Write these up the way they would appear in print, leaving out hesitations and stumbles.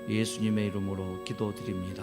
예수님의 이름으로 기도드립니다.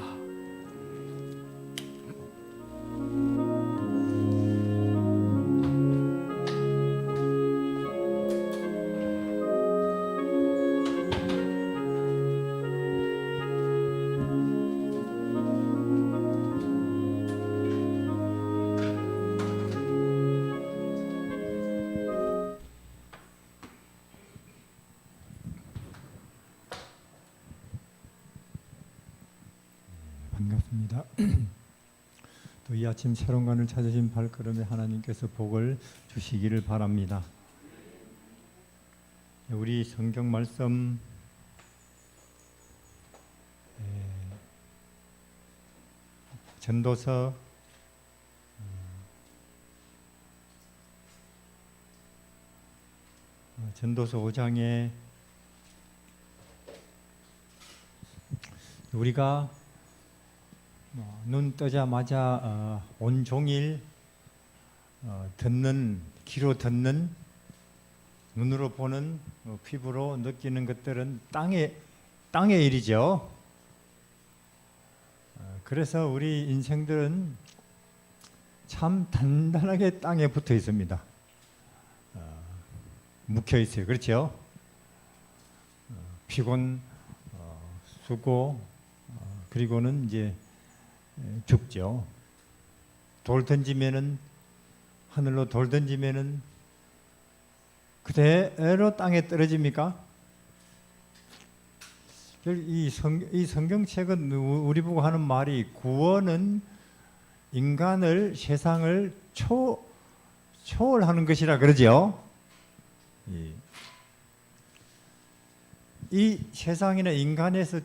반갑습니다. 또 이 아침 새로운 간을 찾으신 발걸음에 하나님께서 복을 주시기를 바랍니다. 우리 성경 말씀 전도서 전도서 5장에 우리가 눈 뜨자마자 온종일 듣는, 귀로 듣는, 눈으로 보는, 피부로 느끼는 것들은 땅의 일이죠. 그래서 우리 인생들은 참 단단하게 땅에 붙어 있습니다. 묵혀 있어요. 그렇죠? 피곤, 수고, 그리고는 이제 죽죠. 돌 던지면은, 하늘로 돌 던지면은 그대로 땅에 떨어집니까? 이 성경책은 우리 보고 하는 말이 구원은 인간을, 세상을 초월하는 것이라 그러죠. 이 세상이나 인간에서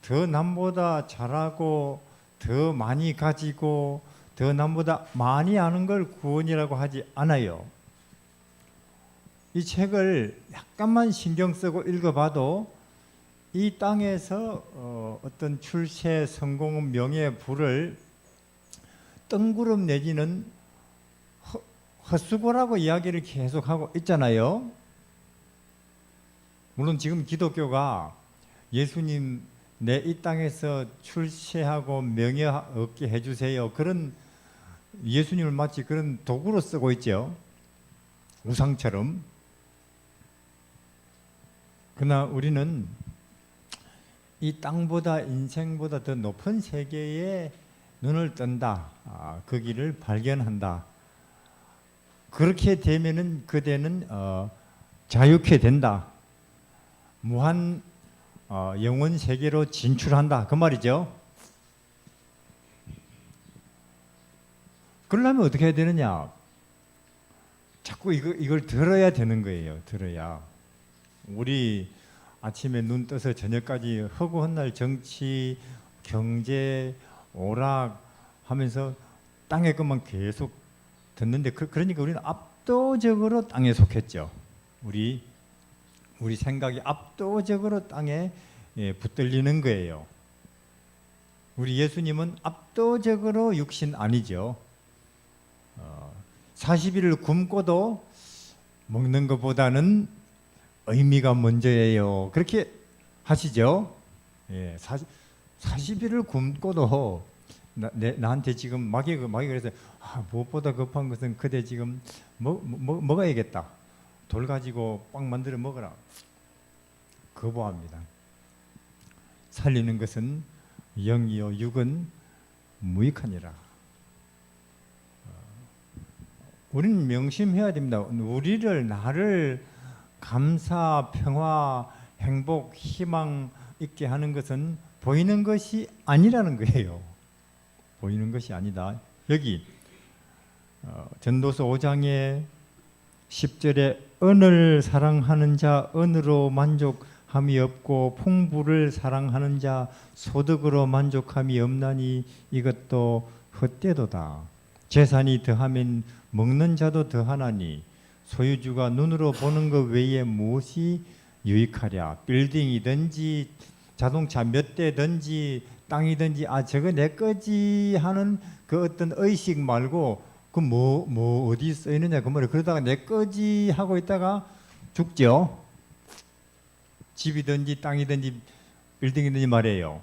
더 남보다 잘하고 더 많이 가지고 더 남보다 많이 아는 걸 구원이라고 하지 않아요. 이 책을 약간만 신경 쓰고 읽어봐도 이 땅에서 어떤 출세, 성공, 명예, 부를 뜬구름 내지는 헛수고라고 이야기를 계속하고 있잖아요. 물론 지금 기독교가 예수님 내 이 땅에서 출세하고 명예 얻게 해주세요, 그런 예수님을 마치 그런 도구로 쓰고 있죠. 우상처럼. 그러나 우리는 이 땅보다, 인생보다 더 높은 세계에 눈을 뜬다. 그 길을 발견한다. 그렇게 되면은 그대는 자유케 된다. 무한 영원 세계로 진출한다. 그 말이죠. 그러려면 어떻게 해야 되느냐? 자꾸 이걸 들어야 되는 거예요. 들어야. 우리 아침에 눈 떠서 저녁까지 허구한 날 정치, 경제, 오락 하면서 땅의 것만 계속 듣는데 그러니까 우리는 압도적으로 땅에 속했죠. 우리 생각이 압도적으로 땅에 붙들리는 거예요. 우리 예수님은 압도적으로 육신 아니죠. 40일을 굶고도 먹는 것보다는 의미가 먼저예요. 그렇게 하시죠. 40일을 굶고도 나한테 지금 마귀가 그래서 무엇보다 급한 것은 그대 지금 먹어야겠다. 돌 가지고 빵 만들어 먹어라. 거부합니다. 살리는 것은 영이요 육은 무익하니라. 우리는 명심해야 됩니다. 나를 감사, 평화, 행복, 희망 있게 하는 것은 보이는 것이 아니라는 거예요. 보이는 것이 아니다. 여기 전도서 5장에 10절에 은을 사랑하는 자 은으로 만족함이 없고 풍부를 사랑하는 자 소득으로 만족함이 없나니 이것도 헛되도다. 재산이 더하면 먹는 자도 더하나니 소유주가 눈으로 보는 것 외에 무엇이 유익하랴. 빌딩이든지 자동차 몇 대든지 땅이든지 저거 내 거지 하는 그 어떤 의식 말고 그 뭐 어디 써 있느냐 그 말이에요. 그러다가 내 거지 하고 있다가 죽죠. 집이든지 땅이든지 빌딩이더니 말이에요.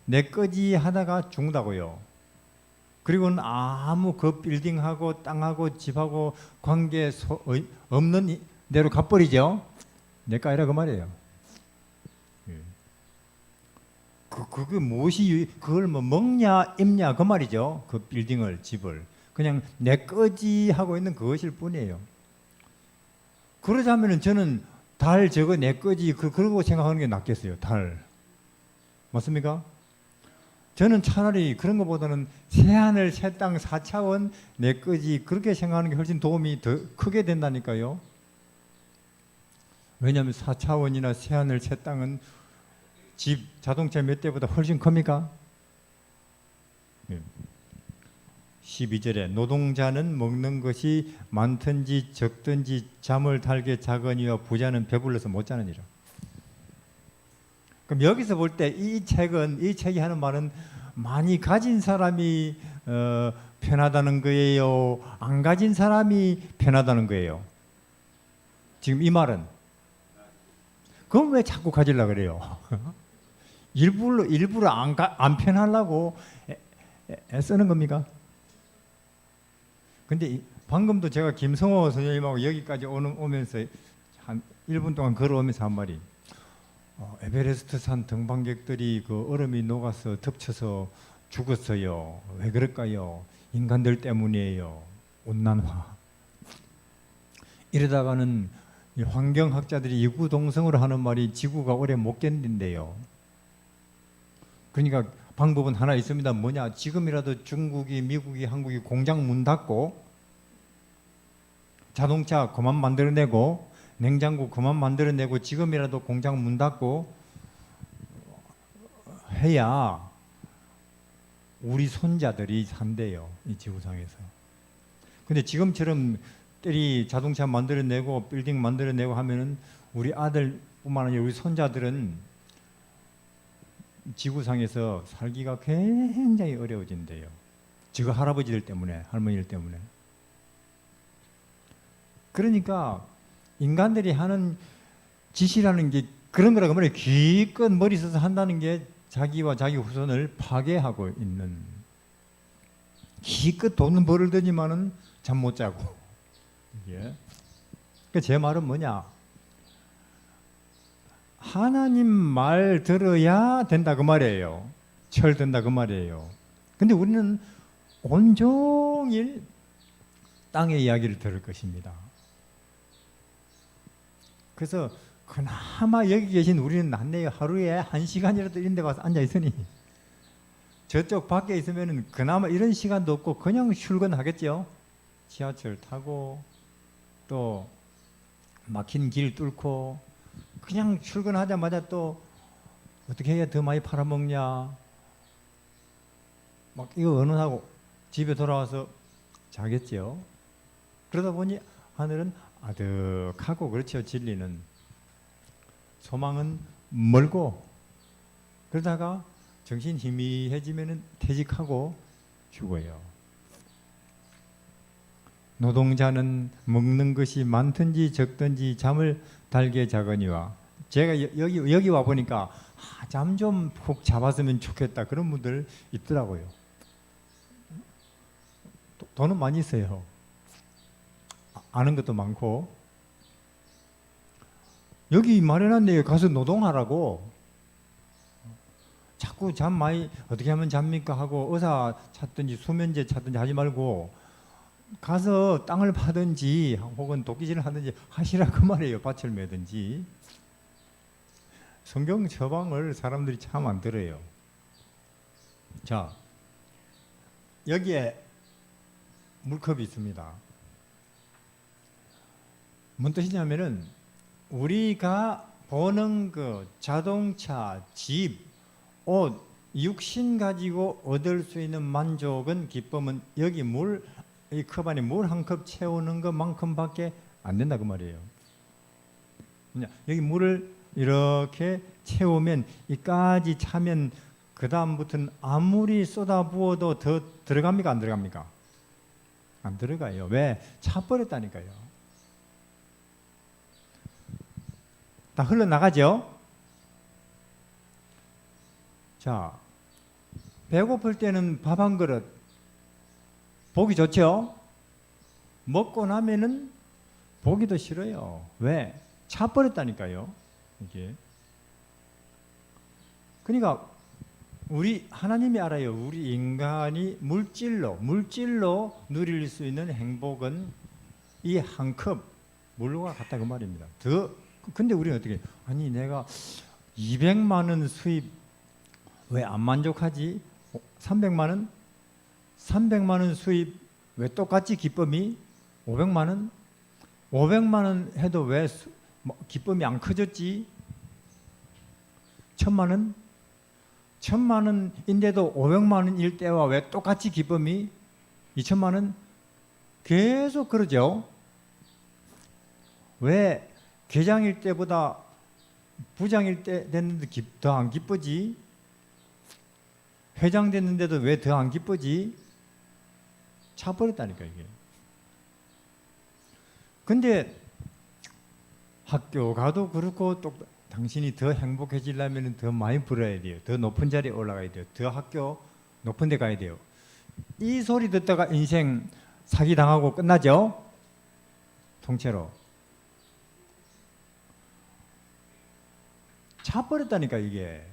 내 거지 하다가 죽는다고요. 그리고는 아무 그 빌딩하고 땅하고 집하고 관계 없는 대로 가버리죠. 내가 아니라 그 말이에요. 그게 무엇이 그걸 뭐 먹냐 입냐 그 말이죠. 그 빌딩을 집을 그냥 내 거지 하고 있는 그것일 뿐이에요. 그러자면은 저는 달 저거 내 거지 그러고 생각하는 게 낫겠어요. 달 맞습니까? 저는 차라리 그런 것보다는 새하늘 새땅 4차원 내 거지 그렇게 생각하는 게 훨씬 도움이 더 크게 된다니까요. 왜냐하면 4차원이나 새하늘 새땅은 집 자동차 몇 대보다 훨씬 큽니까? 12절에 노동자는 먹는 것이 많든지 적든지 잠을 달게 자거니와 부자는 배불러서 못 자느니라. 그럼 여기서 볼 때 이 책이 하는 말은 많이 가진 사람이 편하다는 거예요? 안 가진 사람이 편하다는 거예요? 지금 이 말은 그럼 왜 자꾸 가지려고 그래요? 일부러 안 편하려고 애쓰는 겁니까? 근데 방금도 제가 김성호 선생님하고 여기까지 오면서 한 1분 동안 걸어오면서 한 말이 에베레스트 산 등반객들이 그 얼음이 녹아서 덮쳐서 죽었어요. 왜 그럴까요? 인간들 때문이에요. 온난화. 이러다가는 환경학자들이 이구동성으로 하는 말이 지구가 오래 못 견딘대요. 그러니까 방법은 하나 있습니다. 뭐냐? 지금이라도 중국이, 미국이, 한국이 공장 문 닫고 자동차 그만 만들어내고 냉장고 그만 만들어내고 지금이라도 공장 문 닫고 해야 우리 손자들이 산대요. 이 지구상에서. 근데 지금처럼 때리 자동차 만들어내고 빌딩 만들어내고 하면은 우리 아들뿐만 아니라 우리 손자들은 지구상에서 살기가 굉장히 어려워진대요. 저 할아버지들 때문에, 할머니들 때문에. 그러니까 인간들이 하는 짓이라는 게 그런 거라고 말해요. 기껏 머리 써서 한다는 게 자기와 자기 후손을 파괴하고 있는. 기껏 돈은 벌더니만은 잠 못 자고. 예. 그러니까 제 말은 뭐냐? 하나님 말 들어야 된다 그 말이에요. 철든다 그 말이에요. 근데 우리는 온종일 땅의 이야기를 들을 것입니다. 그래서 그나마 여기 계신 우리는 낫네요. 하루에 1시간이라도 이런 데 가서 앉아 있으니 저쪽 밖에 있으면 그나마 이런 시간도 없고 그냥 출근하겠죠. 지하철 타고 또 막힌 길 뚫고 그냥 출근하자마자 또 어떻게 해야 더 많이 팔아먹냐 막 이거 의논하고 집에 돌아와서 자겠죠. 그러다 보니 하늘은 아득하고 그렇죠. 진리는 소망은 멀고 그러다가 정신 희미해지면 퇴직하고 죽어요. 노동자는 먹는 것이 많든지 적든지 잠을 달게 자거니와. 제가 여기 와 보니까 잠 좀 푹 잡았으면 좋겠다 그런 분들 있더라고요. 돈은 많이 있어요. 아는 것도 많고. 여기 마련한데 가서 노동하라고. 자꾸 잠 많이 어떻게 하면 잡니까 하고 의사 찾든지 수면제 찾든지 하지 말고 가서 땅을 파든지 혹은 도끼질을 하든지 하시라 그 말이에요. 밭을 매든지. 성경 처방을 사람들이 참 안 들어요. 자, 여기에 물컵이 있습니다. 뭔 뜻이냐면은 우리가 보는 그 자동차, 집, 옷, 육신 가지고 얻을 수 있는 만족은 기쁨은 여기 물, 이 컵 안에 물 한 컵 채우는 것만큼밖에 안 된다 그 말이에요. 여기 물을 이렇게 채우면 이까지 차면 그 다음부터는 아무리 쏟아부어도 더 들어갑니까 안 들어갑니까? 안 들어가요. 왜? 차버렸다니까요. 다 흘러나가죠. 자, 배고플 때는 밥 한 그릇 보기 좋죠? 먹고 나면은 보기도 싫어요. 왜? 차버렸다니까요. 이게. 그러니까 우리 하나님이 알아요. 우리 인간이 물질로 누릴 수 있는 행복은 이 한 컵 물과 같다 그 말입니다. 근데 우리는 어떻게? 아니 내가 200만 원 수입 왜 안 만족하지? 300만 원? 300만 원 수입 왜 똑같이 기쁨이? 500만 원? 500만 원 해도 왜 기쁨이 안 커졌지? 1000만 원? 1000만 원인데도 500만 원일 때와 왜 똑같이 기쁨이? 2000만 원? 계속 그러죠. 왜 계장일 때보다 부장일 때 됐는데 더 안 기쁘지? 회장 됐는데도 왜 더 안 기쁘지? 차버렸다니까 이게. 근데 학교 가도 그렇고 또 당신이 더 행복해지려면 더 많이 벌어야 돼요. 더 높은 자리에 올라가야 돼요. 더 학교 높은 데 가야 돼요. 이 소리 듣다가 인생 사기당하고 끝나죠? 통째로. 차버렸다니까 이게.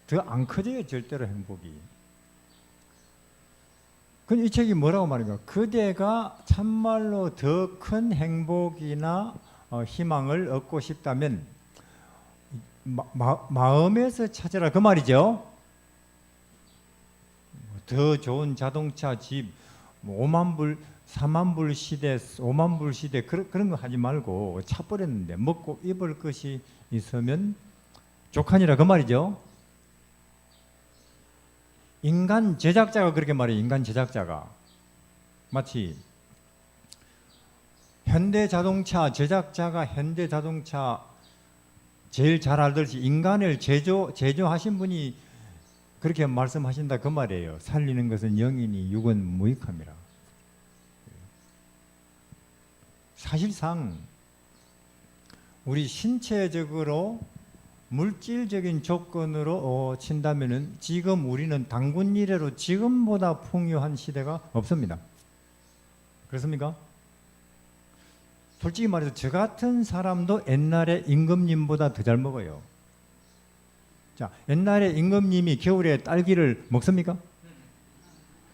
더 안 커져요 절대로 행복이. 그럼 이 책이 뭐라고 말인가? 그대가 참말로 더 큰 행복이나 희망을 얻고 싶다면 마음에서 찾아라 그 말이죠. 더 좋은 자동차, 집, 5만 불, 4만 불 시대, 5만 불 시대 그런 거 하지 말고 차버렸는데 먹고 입을 것이 있으면 족하니라 그 말이죠. 인간 제작자가 그렇게 말해요. 인간 제작자가 마치 현대자동차 제작자가 현대자동차 제일 잘 알듯이 인간을 제조하신 분이 그렇게 말씀하신다 그 말이에요. 살리는 것은 영이니 육은 무익함이라. 사실상 우리 신체적으로 물질적인 조건으로 친다면은 지금 우리는 단군 이래로 지금보다 풍요한 시대가 없습니다. 그렇습니까? 솔직히 말해서 저 같은 사람도 옛날에 임금님보다 더 잘 먹어요. 자, 옛날에 임금님이 겨울에 딸기를 먹습니까?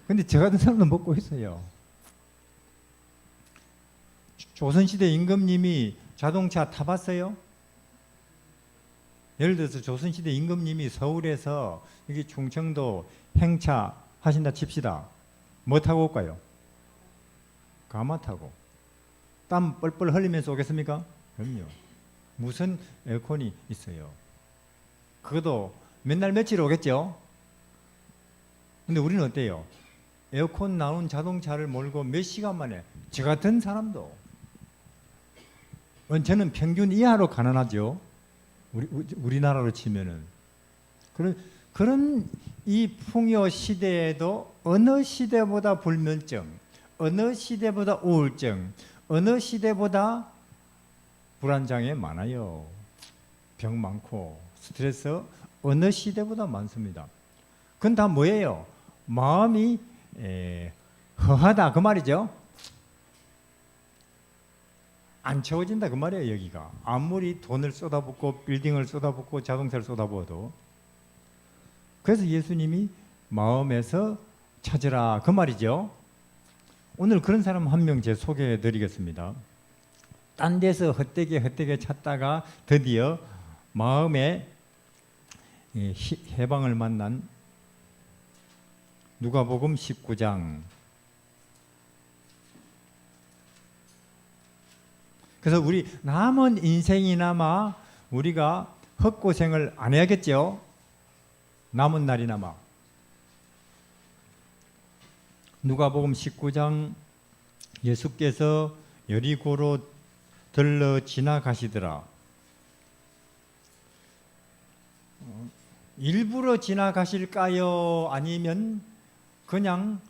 근데 저 같은 사람도 먹고 있어요. 조선시대 임금님이 자동차 타봤어요? 예를 들어서 조선시대 임금님이 서울에서 여기 충청도 행차 하신다 칩시다. 뭐 타고 올까요? 가마 타고. 땀 뻘뻘 흘리면서 오겠습니까? 그럼요. 무슨 에어컨이 있어요. 그것도 몇 날 며칠 오겠죠? 근데 우리는 어때요? 에어컨 나온 자동차를 몰고 몇 시간 만에 저 같은 사람도 저는 평균 이하로 가난하죠. 우리나라로 치면은 그런 이 풍요 시대에도 어느 시대보다 불면증, 어느 시대보다 우울증, 어느 시대보다 불안장애 많아요. 병 많고 스트레스 어느 시대보다 많습니다. 그건 다 뭐예요? 마음이 허하다 그 말이죠. 안 채워진다 그 말이에요. 여기가 아무리 돈을 쏟아붓고 빌딩을 쏟아붓고 자동차를 쏟아부어도. 그래서 예수님이 마음에서 찾으라 그 말이죠. 오늘 그런 사람 한 명 제가 소개해 드리겠습니다. 딴 데서 헛되게 찾다가 드디어 마음에 해방을 만난 누가복음 19장. 그래서 우리 남은 인생이나마 우리가 헛고생을 안 해야겠죠. 남은 날이나마. 누가복음 19장 예수께서 여리고로 들러 지나가시더라. 일부러 지나가실까요? 아니면 그냥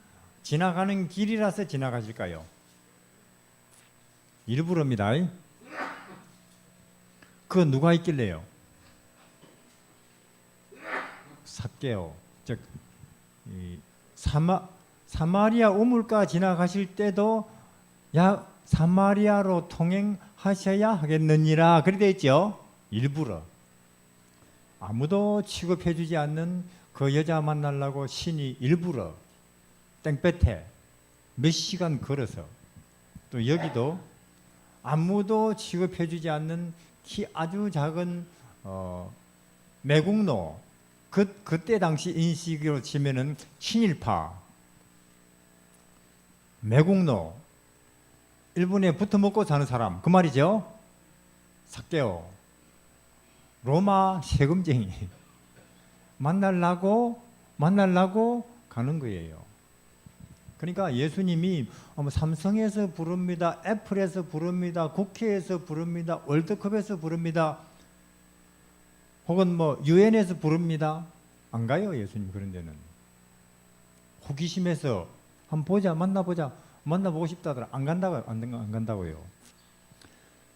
지나가는 길이라서 지나가실까요? 일부러입니다. 그거 누가 있길래요? 삭개오, 즉 사마리아 우물가 지나가실 때도 야 사마리아로 통행하셔야 하겠느니라 그리 되어 있죠. 일부러 아무도 취급해주지 않는 그 여자 만나려고 신이 일부러 땡볕에 몇 시간 걸어서, 또 여기도 아무도 취급해주지 않는 키 아주 작은 매국노, 그때 당시 인식으로 치면은 친일파 매국노, 일본에 붙어먹고 사는 사람, 그 말이죠. 삭개오, 로마 세금쟁이 만나려고 가는 거예요. 그러니까 예수님이 삼성에서 부릅니다, 애플에서 부릅니다, 국회에서 부릅니다, 월드컵에서 부릅니다, 혹은 뭐 유엔에서 부릅니다. 안 가요, 예수님 그런 데는. 호기심에서 한번 보자, 만나보고 싶다더라. 안 간다고요.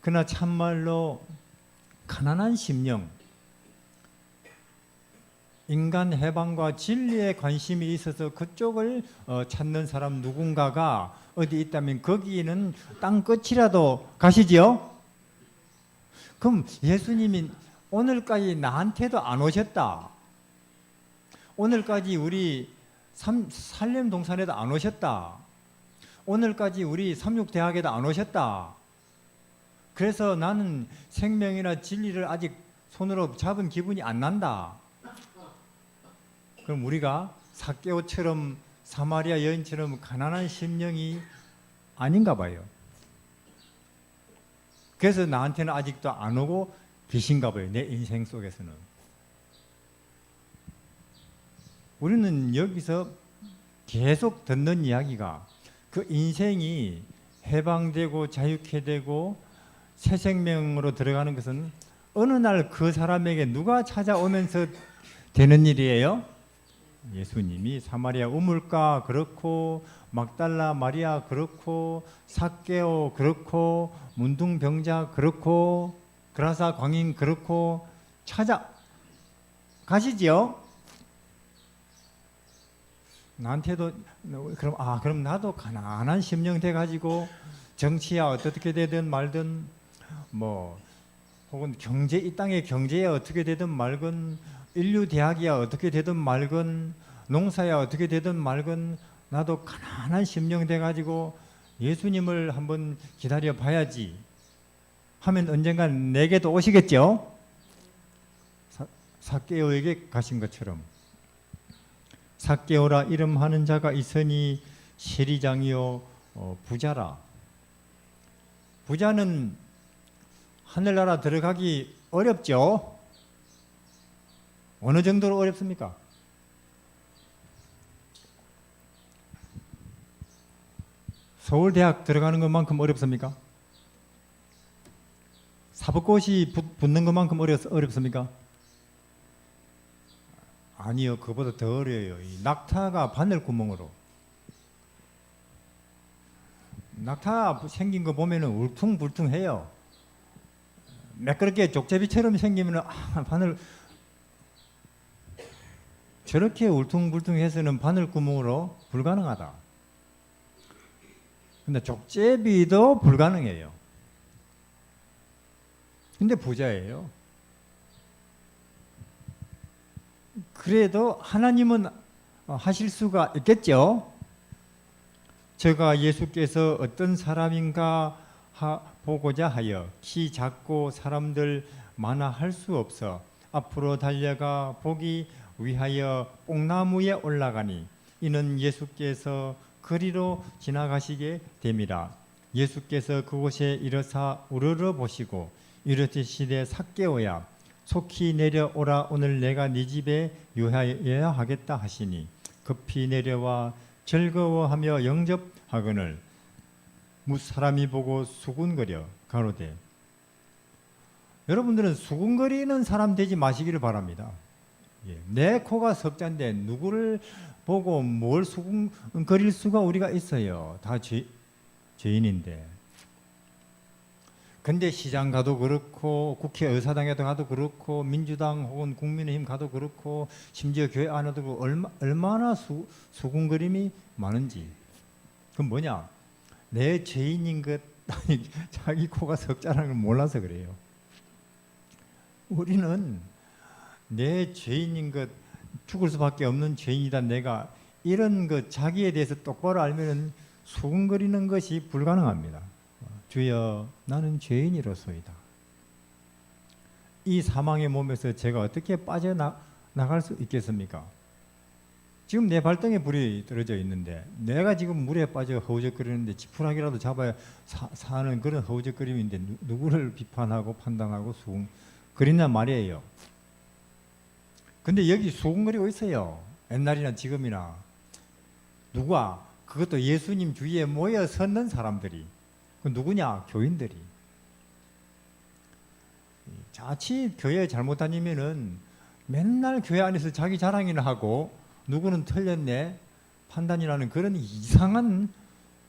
그러나 참말로 가난한 심령, 인간 해방과 진리에 관심이 있어서 그쪽을 찾는 사람 누군가가 어디 있다면 거기는 땅 끝이라도 가시지요? 그럼 예수님이 오늘까지 나한테도 안 오셨다, 오늘까지 우리 살렘동산에도 안 오셨다, 오늘까지 우리 삼육대학에도 안 오셨다, 그래서 나는 생명이나 진리를 아직 손으로 잡은 기분이 안 난다. 그럼 우리가 삭개오처럼 사마리아 여인처럼 가난한 심령이 아닌가 봐요. 그래서 나한테는 아직도 안 오고 계신가 봐요, 내 인생 속에서는. 우리는 여기서 계속 듣는 이야기가 그 인생이 해방되고 자유케 되고 새 생명으로 들어가는 것은 어느 날 그 사람에게 누가 찾아오면서 되는 일이에요? 예수님이 사마리아 우물가 그렇고, 막달라 마리아 그렇고, 삭개오 그렇고, 문둥병자 그렇고, 그라사 광인 그렇고 찾아가시지요? 나한테도 그럼 나도 가난한 심령 돼가지고 정치야 어떻게 되든 말든, 뭐 혹은 경제, 이 땅의 경제야 어떻게 되든 말건, 인류 대학이야 어떻게 되든 말건, 농사야 어떻게 되든 말건, 나도 가난한 심령 돼가지고 예수님을 한번 기다려 봐야지 하면 언젠간 내게도 오시겠죠? 삭개오에게 가신 것처럼. 삭개오라 이름하는 자가 있으니 세리장이요 부자라. 부자는 하늘나라 들어가기 어렵죠? 어느 정도로 어렵습니까? 서울대학 들어가는 것만큼 어렵습니까? 사법고시 붙는 것만큼 어렵습니까? 아니요, 그보다 더 어려워요. 이 낙타가 바늘구멍으로. 낙타 생긴 거 보면 울퉁불퉁해요. 매끄럽게 족제비처럼 생기면 바늘, 저렇게 울퉁불퉁해서는 바늘구멍으로 불가능하다. 근데 족제비도 불가능해요. 근데 부자예요. 그래도 하나님은 하실 수가 있겠죠. 제가 예수께서 어떤 사람인가 보고자 하여 키 작고 사람들 많아 할 수 없어 앞으로 달려가 보기 위하여 뽕나무에 올라가니, 이는 예수께서 그리로 지나가시게 됨이라. 예수께서 그곳에 이르사 우러러 보시고 이르시되 삭개오야 속히 내려오라, 오늘 내가 네 집에 유하여야 하겠다 하시니 급히 내려와 즐거워하며 영접하거늘 무사람이 보고 수군거려 가로되. 여러분들은 수군거리는 사람 되지 마시기를 바랍니다. 내 코가 석자인데 누구를 보고 뭘 수군거릴 수가 우리가 있어요. 다 죄인인데. 근데 시장 가도 그렇고 국회의사당에 가도 그렇고 민주당 혹은 국민의힘 가도 그렇고 심지어 교회 안에도 그렇고 얼마나 수군거림이 많은지. 그건 뭐냐? 내 죄인인 것 아니 자기 코가 석자라는 걸 몰라서 그래요. 우리는 내 죄인인 것 죽을 수밖에 없는 죄인이다 내가 이런 것 자기에 대해서 똑바로 알면은 수군거리는 것이 불가능합니다. 주여 나는 죄인이로소이다. 이 사망의 몸에서 제가 어떻게 빠져나갈 수 있겠습니까? 지금 내 발등에 불이 떨어져 있는데 내가 지금 물에 빠져 허우적거리는데 지푸라기라도 잡아야 사는 그런 허우적거림인데 누구를 비판하고 판단하고 수군거린단 말이에요. 근데 여기 수군거리고 있어요. 옛날이나 지금이나. 누가? 그것도 예수님 주위에 모여 섰는 사람들이. 그 누구냐? 교인들이. 자칫 교회 잘못 다니면은 맨날 교회 안에서 자기 자랑이나 하고 누구는 틀렸네 판단이라는 그런 이상한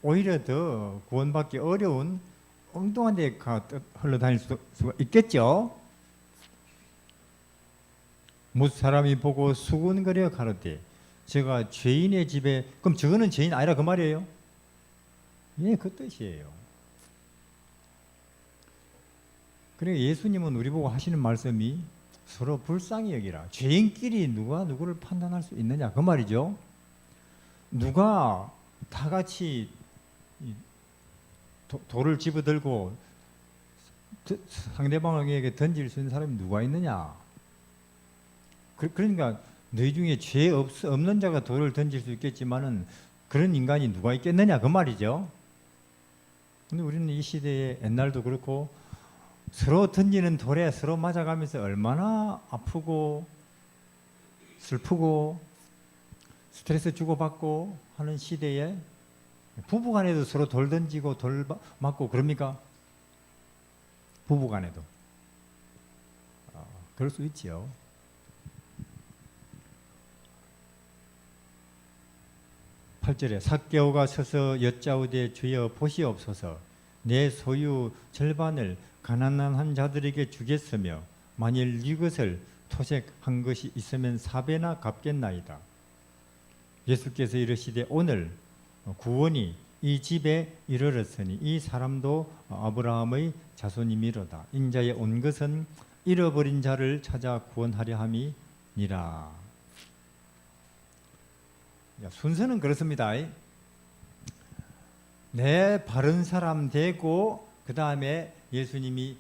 오히려 더 구원받기 어려운 엉뚱한 데 흘러다닐 수가 있겠죠. 무슨 사람이 보고 수군거려 가로되 제가 죄인의 집에 그럼 저거는 죄인 아니라 그 말이에요? 예, 그 뜻이에요. 그러니까 예수님은 우리 보고 하시는 말씀이 서로 불쌍히 여기라. 죄인끼리 누가 누구를 판단할 수 있느냐 그 말이죠. 누가 다 같이 돌을 집어들고 상대방에게 던질 수 있는 사람이 누가 있느냐. 그러니까 너희 중에 죄 없는 자가 돌을 던질 수 있겠지만은 그런 인간이 누가 있겠느냐 그 말이죠. 근데 우리는 이 시대에 옛날도 그렇고 서로 던지는 돌에 서로 맞아가면서 얼마나 아프고 슬프고 스트레스 주고받고 하는 시대에 부부간에도 서로 돌 던지고 돌 맞고 그럽니까? 부부간에도 그럴 수 있지요. (8절에) 삭개오가 서서 여짜오되 주여 보시옵소서 내 소유 절반을 가난한 자들에게 주겠으며 만일 이것을 토색한 것이 있으면 4배나 갚겠나이다. 예수께서 이르시되 오늘 구원이 이 집에 이르렀으니 이 사람도 아브라함의 자손이미로다. 인자에 온 것은 잃어버린 자를 찾아 구원하려 함이니라. 순서는 그렇습니다. 내 바른 사람 되고 그 다음에 예수님이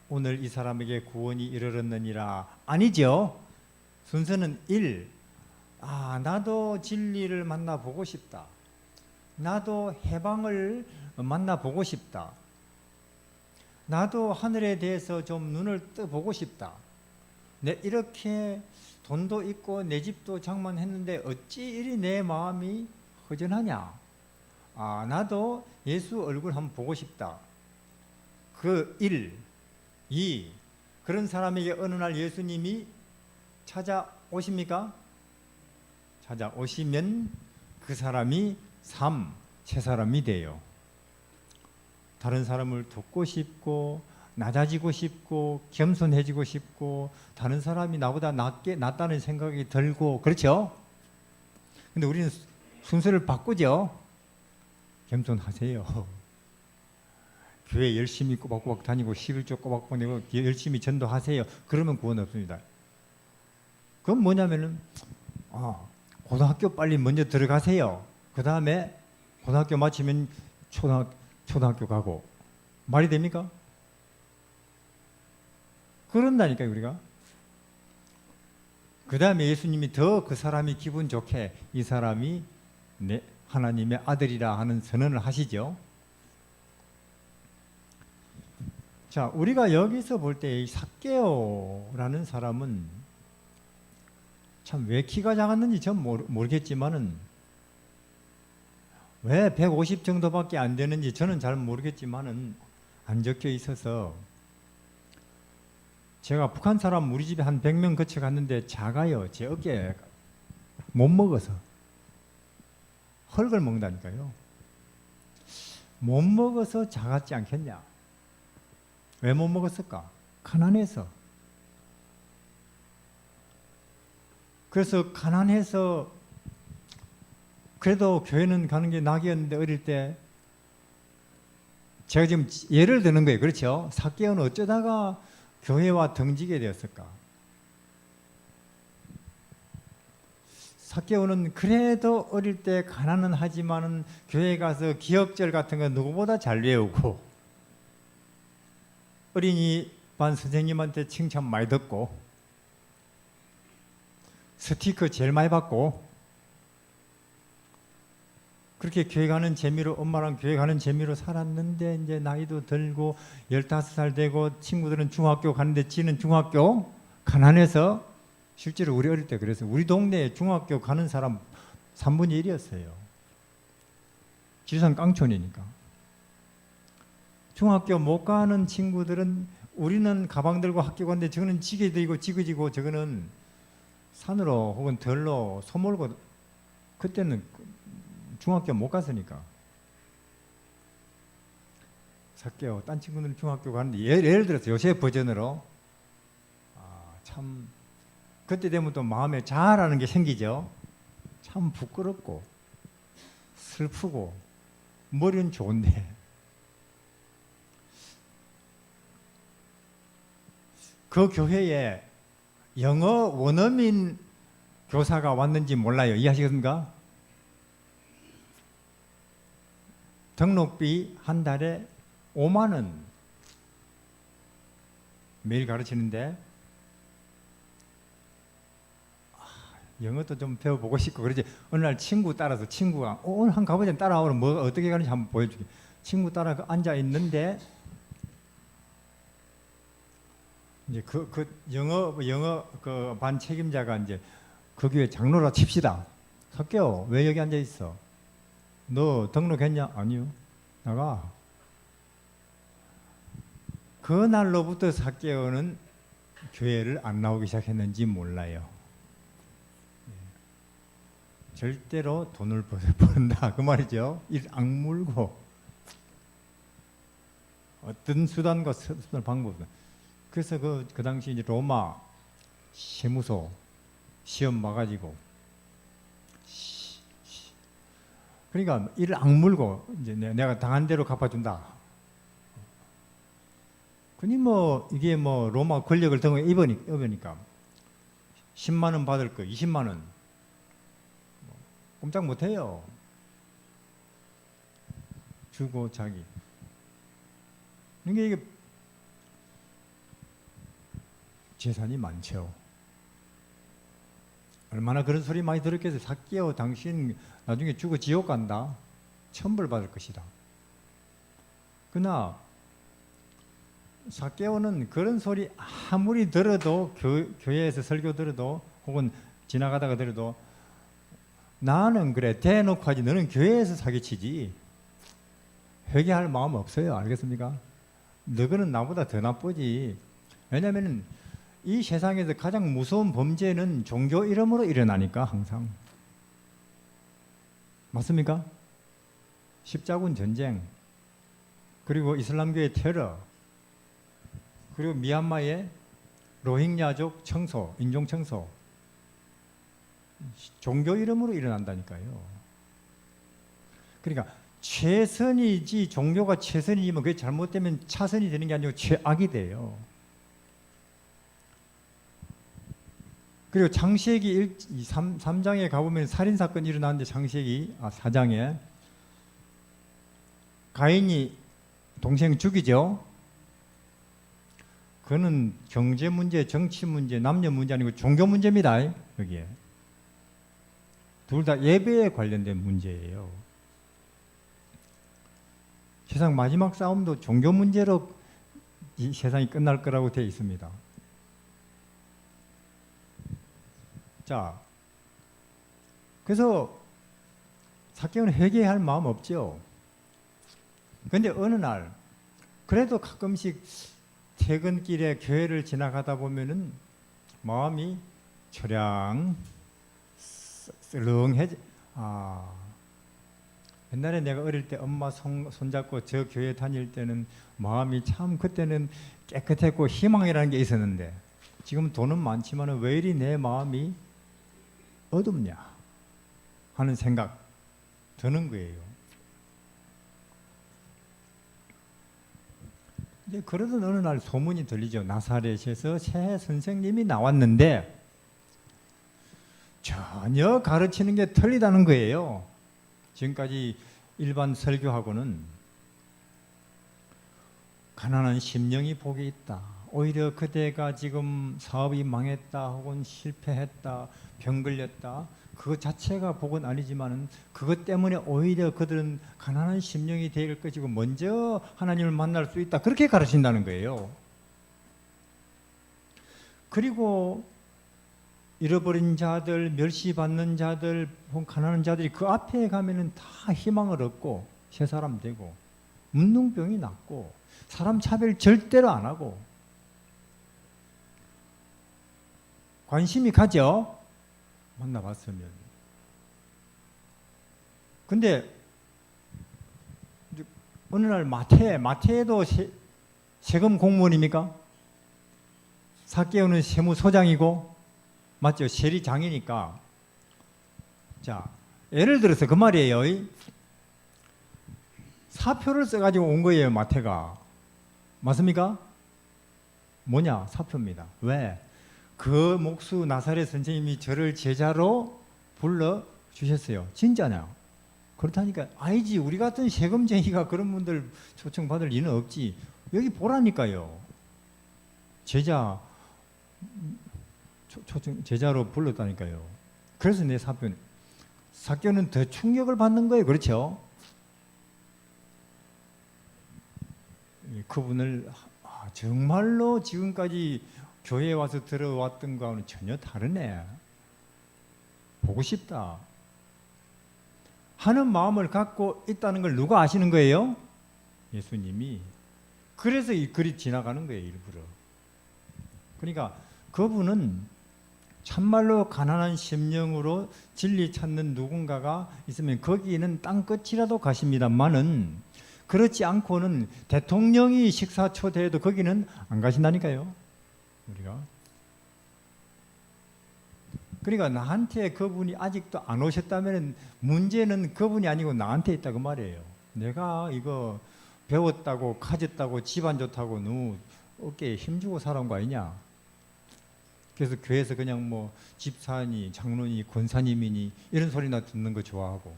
오늘 이 사람에게 구원이 이르렀느니라 아니죠. 순서는 1. 나도 진리를 만나보고 싶다. 나도 해방을 만나보고 싶다. 나도 하늘에 대해서 좀 눈을 떠보고 싶다. 내 이렇게 돈도 있고 내 집도 장만했는데 어찌 이리 내 마음이 허전하냐. 나도 예수 얼굴 한번 보고 싶다. 그 1. 2. 그런 사람에게 어느 날 예수님이 찾아오십니까? 찾아오시면 그 사람이 3. 새 사람이 돼요. 다른 사람을 돕고 싶고 낮아지고 싶고 겸손해지고 싶고 다른 사람이 나보다 낫다는 생각이 들고 그렇죠? 근데 우리는 순서를 바꾸죠. 겸손하세요. 교회 열심히 꼬박꼬박 다니고 11조 꼬박꼬박 내고 열심히 전도하세요. 그러면 구원 없습니다. 그건 뭐냐면은 고등학교 빨리 먼저 들어가세요. 그 다음에 고등학교 마치면 초등학교 가고 말이 됩니까? 그런다니까요. 우리가 그 다음에 예수님이 더 그 사람이 기분 좋게 이 사람이 하나님의 아들이라 하는 선언을 하시죠. 자, 우리가 여기서 볼 때 이 삭개오라는 사람은 참 왜 키가 작았는지 전 모르겠지만은 왜 150 정도밖에 안 되는지 저는 잘 모르겠지만은 안 적혀 있어서 제가 북한 사람 우리 집에 한 100명 거쳐 갔는데 작아요. 제 어깨에 못 먹어서 헐걸 먹는다니까요. 못 먹어서 작았지 않겠냐. 왜 못 먹었을까? 가난해서. 그래서 가난해서 그래도 교회는 가는 게 낙이었는데 어릴 때 제가 지금 예를 드는 거예요. 그렇죠? 삭개오는 어쩌다가 교회와 등지게 되었을까? 삭개오는 그래도 어릴 때 가난은 하지만은 교회 가서 기억절 같은 거 누구보다 잘 외우고 어린이반 선생님한테 칭찬 많이 듣고 스티커 제일 많이 받고 그렇게 교회 가는 재미로 엄마랑 교회 가는 재미로 살았는데 이제 나이도 들고 15살 되고 친구들은 중학교 가는데 지는 중학교 가난해서 실제로 우리 어릴 때 그래서 우리 동네에 중학교 가는 사람 3분의 1이었어요. 지리산 깡촌이니까. 중학교 못 가는 친구들은 우리는 가방 들고 학교 갔는데 저거는 지게 들고 지그지고 저거는 산으로 혹은 들로 소몰고 그때는 중학교 못 갔으니까. 삭개오 딴 친구들은 중학교 가는데 예를 들어서 요새 버전으로 참 그때 되면 또 마음에 자아라는 게 생기죠. 참 부끄럽고 슬프고 머리는 좋은데 그 교회에 영어 원어민 교사가 왔는지 몰라요. 이해하시겠습니까? 등록비 한 달에 5만 원 매일 가르치는데 영어도 좀 배워보고 싶고 그러지. 어느 날 친구 따라서 친구가 오늘 한 가보자 따라오면 뭐 어떻게 가는지 한번 보여줄게. 친구 따라 앉아 있는데 이제 그 영어 그 반 책임자가 이제 그 교회 장로라 칩시다. 삭개오 왜 여기 앉아 있어? 너 등록했냐? 아니요. 나가. 그날로부터 삭개오는 교회를 안 나오기 시작했는지 몰라요. 절대로 돈을 번다 그 말이죠. 일 악물고 어떤 수단과 방법은. 그래서 그 당시 이제 로마 세무소 시험 봐가지고 그러니까 이를 악물고 이제 내가 당한 대로 갚아준다. 그니 뭐 이게 뭐 로마 권력을 등에 입으니까 10만 원 받을 거 20만 원 꼼짝 못해요. 주고 자기. 그러니까 이게 재산이 많죠. 얼마나 그런 소리 많이 들었겠어요. 삭개오 당신 나중에 죽어 지옥 간다. 천벌 받을 것이다. 그러나 삭개오는 그런 소리 아무리 들어도 교회에서 설교 들어도 혹은 지나가다가 들어도 나는 그래 대놓고 하지 너는 교회에서 사기치지 회개할 마음 없어요. 알겠습니까? 너는 나보다 더 나쁘지. 왜냐하면 이 세상에서 가장 무서운 범죄는 종교 이름으로 일어나니까 항상. 맞습니까? 십자군 전쟁 그리고 이슬람교의 테러 그리고 미얀마의 로힝야족 청소, 인종 청소 종교 이름으로 일어난다니까요. 그러니까 최선이지 종교가 최선이지만 그게 잘못되면 차선이 되는 게 아니고 최악이 돼요. 그리고 창세기 3장에 가보면 살인사건이 일어나는데 창세기 4장에 가인이 동생 죽이죠. 그거는 경제 문제, 정치 문제, 남녀 문제 아니고 종교 문제입니다. 여기에. 둘 다 예배에 관련된 문제예요. 세상 마지막 싸움도 종교 문제로 이 세상이 끝날 거라고 되어 있습니다. 자, 그래서 삭개오는 회개할 마음 없죠. 그런데 어느 날 그래도 가끔씩 퇴근길에 교회를 지나가다 보면은 마음이 철양 썰렁해져. 옛날에 내가 어릴 때 엄마 손잡고 저 교회 다닐 때는 마음이 참 그때는 깨끗했고 희망이라는 게 있었는데 지금 돈은 많지만 왜 이리 내 마음이 어둡냐 하는 생각 드는 거예요. 이제 그러던 어느 날 소문이 들리죠. 나사렛에서 새 선생님이 나왔는데 전혀 가르치는 게 틀리다는 거예요. 지금까지 일반 설교하고는 가난한 심령이 복이 있다. 오히려 그대가 지금 사업이 망했다 혹은 실패했다, 병 걸렸다. 그것 자체가 복은 아니지만 그것 때문에 오히려 그들은 가난한 심령이 될 것이고 먼저 하나님을 만날 수 있다. 그렇게 가르친다는 거예요. 그리고 잃어버린 자들, 멸시받는 자들, 가난한 자들이 그 앞에 가면은 다 희망을 얻고 새 사람 되고 문둥병이 낫고 사람 차별 절대로 안 하고 관심이 가죠. 만나봤으면. 근데 어느 날 마태도 세금 공무원입니까? 삭개오는 세무소장이고 맞죠? 세리장이니까. 자, 예를 들어서 그 말이에요. 사표를 써가지고 온 거예요, 마태가. 맞습니까? 뭐냐? 사표입니다. 왜? 그 목수 나사렛 선생님이 저를 제자로 불러주셨어요. 진짜냐? 그렇다니까. 아니지. 우리 같은 세금쟁이가 그런 분들 초청받을 리는 없지. 여기 보라니까요. 제자로 불렀다니까요. 그래서 내 사교는 더 충격을 받는 거예요. 그렇죠? 그분을 정말로 지금까지 교회에 와서 들어왔던 거하고는 전혀 다르네. 보고 싶다 하는 마음을 갖고 있다는 걸 누가 아시는 거예요? 예수님이. 그래서 이 글이 지나가는 거예요. 일부러. 그러니까 그분은 참말로 가난한 심령으로 진리 찾는 누군가가 있으면 거기는 땅끝이라도 가십니다만은 그렇지 않고는 대통령이 식사 초대해도 거기는 안 가신다니까요. 우리가. 그러니까 나한테 그분이 아직도 안 오셨다면 문제는 그분이 아니고 나한테 있다 그 말이에요. 내가 이거 배웠다고 가졌다고 집안 좋다고 너무 어깨에 힘주고 살아온 거 아니냐. 그래서 교회에서 그냥 뭐 집사니 장로니 권사님이니 이런 소리나 듣는 거 좋아하고.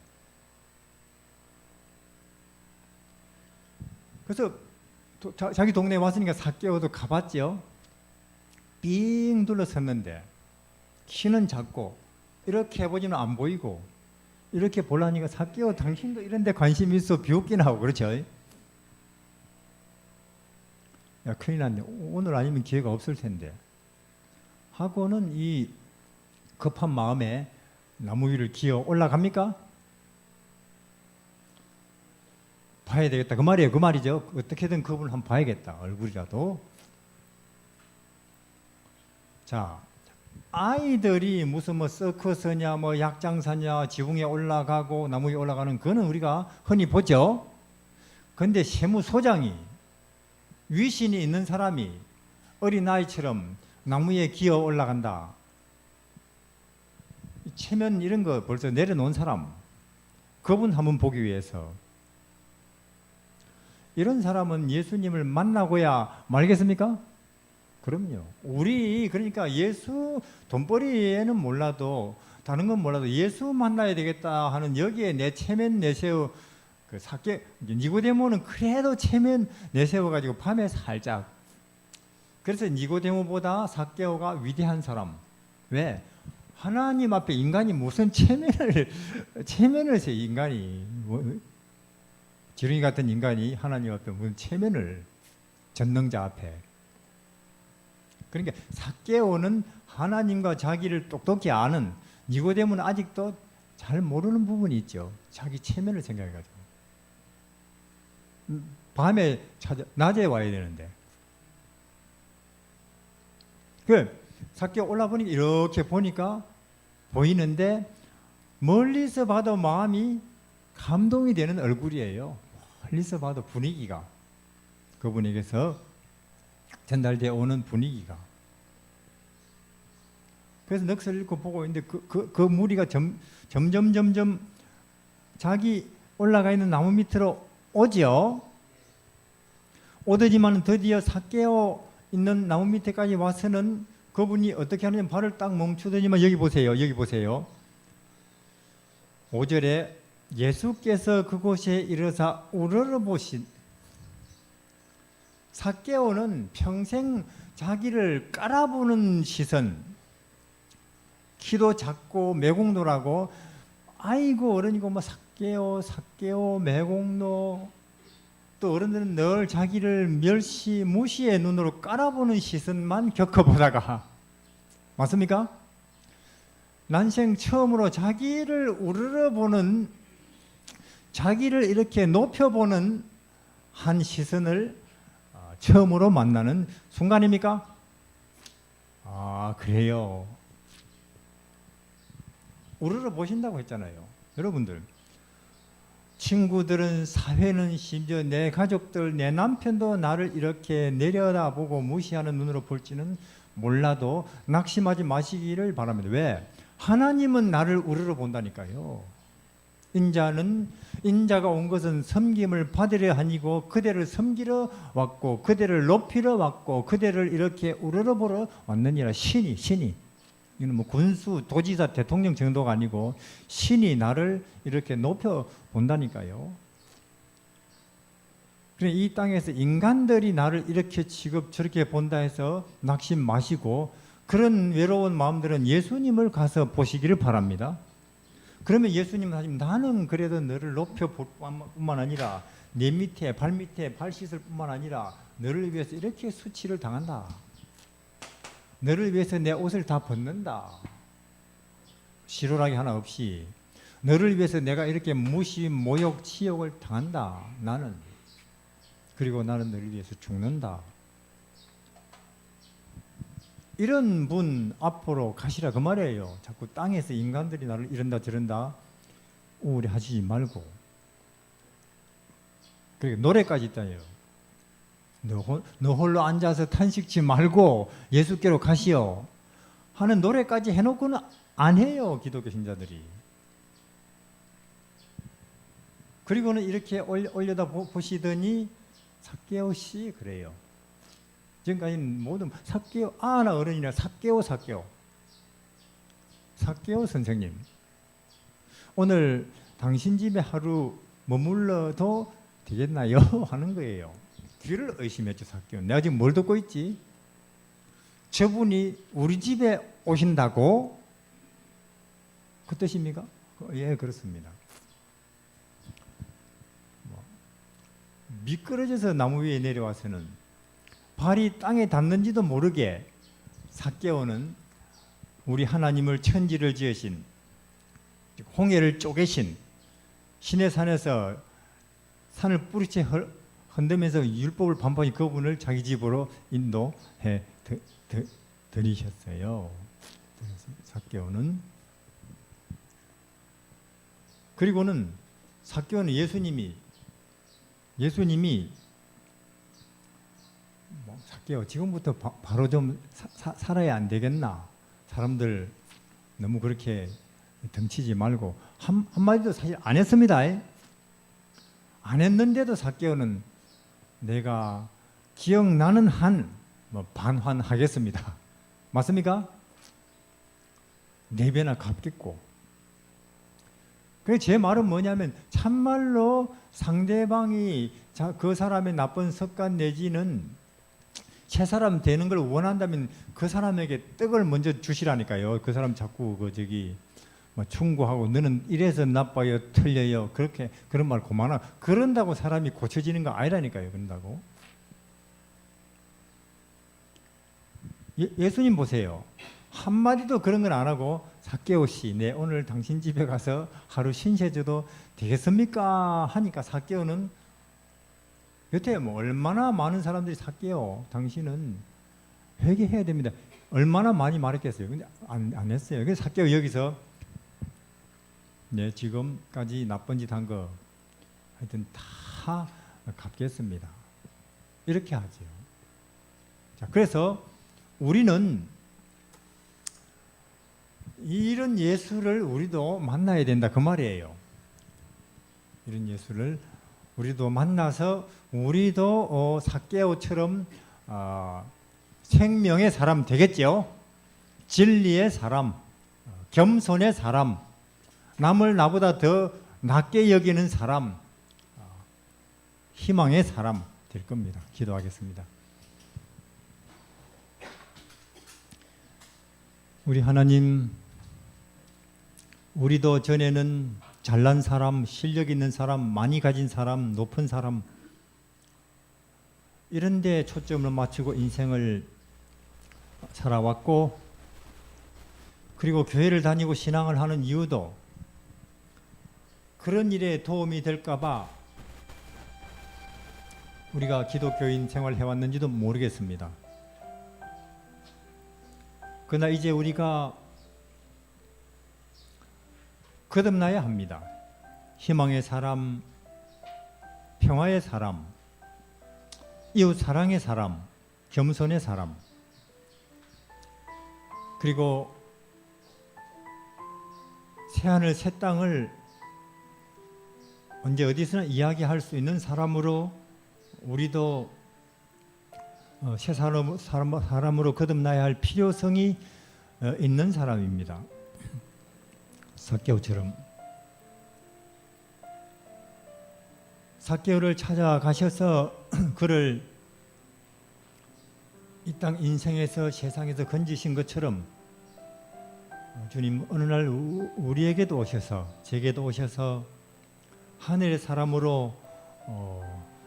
그래서 자기 동네에 왔으니까 삭개오도 가봤죠. 삥 둘러섰는데 키는 작고 이렇게 해보지는 안 보이고 이렇게 보려니까 삭개오 당신도 이런 데 관심이 있어 비웃긴 하고 그렇죠. 야 큰일 났네. 오늘 아니면 기회가 없을 텐데 하고는 이 급한 마음에 나무 위를 기어 올라갑니까? 봐야 되겠다 그 말이에요. 그 말이죠. 어떻게든 그분을 한번 봐야겠다. 얼굴이라도. 자, 아이들이 무슨 뭐 서커스냐 뭐 약장사냐 지붕에 올라가고 나무 위에 올라가는 그거는 우리가 흔히 보죠. 근데 세무소장이 위신이 있는 사람이 어린아이처럼 나무 위에 기어 올라간다. 체면 이런 거 벌써 내려놓은 사람 그분 한번 보기 위해서 이런 사람은 예수님을 만나고야 말겠습니까? 그럼요. 우리 그러니까 예수 돈벌이에는 몰라도 다른 건 몰라도 예수 만나야 되겠다 하는 여기에 내 체면 내세워 그 니고데모는 그래도 체면 내세워 가지고 밤에 살짝 그래서 니고데모보다 삭개오가 위대한 사람. 왜? 하나님 앞에 인간이 무슨 체면을 세 인간이 지렁이 같은 인간이 하나님 앞에 무슨 체면을 전능자 앞에. 그러니까 삭개오는 하나님과 자기를 똑똑히 아는 니고데모는 아직도 잘 모르는 부분이 있죠. 자기 체면을 생각해가지고 밤에 낮에 와야 되는데 삭개오 올라보니까 이렇게 보니까 보이는데 멀리서 봐도 마음이 감동이 되는 얼굴이에요. 멀리서 봐도 분위기가, 그분에게서 전달되어 오는 분위기가. 그래서 넋을 잃고 보고 있는데 그 무리가 점점 자기 올라가 있는 나무 밑으로 오죠. 오더지만 드디어 삭개오 있는 나무 밑에까지 와서는 그분이 어떻게 하느냐, 발을 딱 멈추더니만 여기 보세요. 5절에 예수께서 그곳에 이르사 우러러보신. 삭개오는 평생 자기를 깔아보는 시선, 키도 작고 매국노라고, 아이고 어른이고 뭐 삭개오 매국노, 또 어른들은 늘 자기를 멸시 무시의 눈으로 깔아보는 시선만 겪어보다가, 맞습니까? 난생 처음으로 자기를 우러러보는, 자기를 이렇게 높여보는 한 시선을 처음으로 만나는 순간입니까? 아, 그래요. 우러러보신다고 했잖아요. 여러분들, 친구들은, 사회는, 심지어 내 가족들, 내 남편도 나를 이렇게 내려다보고 무시하는 눈으로 볼지는 몰라도 낙심하지 마시기를 바랍니다. 왜? 하나님은 나를 우러러 본다니까요. 인자가 온 것은 섬김을 받으려 하니고 그대를 섬기러 왔고 그대를 높이러 왔고 그대를 이렇게 우러러 보러 왔느니라. 신이 이는 뭐 군수, 도지사, 대통령 정도가 아니고 신이 나를 이렇게 높여 본다니까요. 그래, 이 땅에서 인간들이 나를 이렇게 저렇게 본다 해서 낙심 마시고, 그런 외로운 마음들은 예수님을 가서 보시기를 바랍니다. 그러면 예수님은 하시면, 나는 그래도 너를 높여 볼 뿐만 아니라 내 밑에 발 씻을 뿐만 아니라 너를 위해서 이렇게 수치를 당한다. 너를 위해서 내 옷을 다 벗는다. 시로라기 하나 없이 너를 위해서 내가 이렇게 무시, 모욕, 치욕을 당한다. 나는. 그리고 나는 너를 위해서 죽는다. 이런 분 앞으로 가시라 그 말이에요. 자꾸 땅에서 인간들이 나를 이런다 저런다 우울해하시지 말고. 그리고 노래까지 있다요. 너 홀로 앉아서 탄식치 말고 예수께로 가시오 하는 노래까지 해놓고는 안 해요, 기독교 신자들이. 그리고는 이렇게 올려다 보시더니 삭개오 씨 그래요. 지금까지는 모든 삭개오, 나 어른이라 삭개오 선생님, 오늘 당신 집에 하루 머물러도 되겠나요? 하는 거예요. 귀를 의심했죠, 삭개오. 내가 지금 뭘 듣고 있지? 저분이 우리 집에 오신다고? 그 뜻입니까? 예, 그렇습니다. 미끄러져서 나무 위에 내려와서는 발이 땅에 닿는지도 모르게 삭개오는 우리 하나님을, 천지를 지으신, 홍해를 쪼개신, 신의 산에서 산을 뿌리채 흔들면서 율법을 반복한 그분을 자기 집으로 인도해 드리셨어요. 삭개오는. 그리고는 삭개오는 예수님이 삭개오 지금부터 바로 좀 살아야 안 되겠나? 사람들 너무 그렇게 덩치지 말고, 한마디도 사실 안 했습니다. 안 했는데도 삭개오는 내가 기억나는 한 반환하겠습니다. 맞습니까? 4배나 갚겠고. 그래서 제 말은 뭐냐면, 참말로 상대방이 그 사람의 나쁜 습관 내지는 새 사람 되는 걸 원한다면 그 사람에게 떡을 먼저 주시라니까요. 그 사람 자꾸 충고하고 너는 이래서 나빠요, 틀려요, 그렇게 그런 말 그만하. 그런다고 사람이 고쳐지는 거 아니라니까요. 그런다고. 예수님 보세요. 한마디도 그런 건 안 하고, 삭개오 씨, 네, 오늘 당신 집에 가서 하루 신세져도 되겠습니까? 하니까 삭개오는, 여태 얼마나 많은 사람들이 삭개오, 당신은 회개해야 됩니다. 얼마나 많이 말했겠어요. 근데 안 했어요. 그래서 삭개오 여기서 네, 지금까지 나쁜 짓 한 거 하여튼 다 갚겠습니다. 이렇게 하죠. 자, 그래서 우리는 이런 예수를 우리도 만나야 된다 그 말이에요. 이런 예수를 우리도 만나서 우리도 삭개오처럼 생명의 사람 되겠죠. 진리의 사람, 겸손의 사람, 남을 나보다 더 낮게 여기는 사람, 희망의 사람 될 겁니다. 기도하겠습니다. 우리 하나님, 우리도 전에는 잘난 사람, 실력 있는 사람, 많이 가진 사람, 높은 사람 이런 데 초점을 맞추고 인생을 살아왔고, 그리고 교회를 다니고 신앙을 하는 이유도 그런 일에 도움이 될까 봐 우리가 기독교인 생활을 해왔는지도 모르겠습니다. 그러나 이제 우리가 거듭나야 합니다. 희망의 사람, 평화의 사람, 이웃 사랑의 사람, 겸손의 사람, 그리고 새하늘 새 땅을 언제 어디서나 이야기할 수 있는 사람으로 우리도 새 사람으로 거듭나야 할 필요성이 있는 사람입니다. 삭개오처럼. 삭개오를 찾아가셔서 그를 이 땅 인생에서 세상에서 건지신 것처럼 주님 어느 날 우리에게도 오셔서 제게도 오셔서 하늘의 사람으로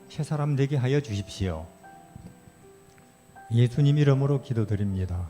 새 사람 되게 하여 주십시오. 예수님 이름으로 기도드립니다.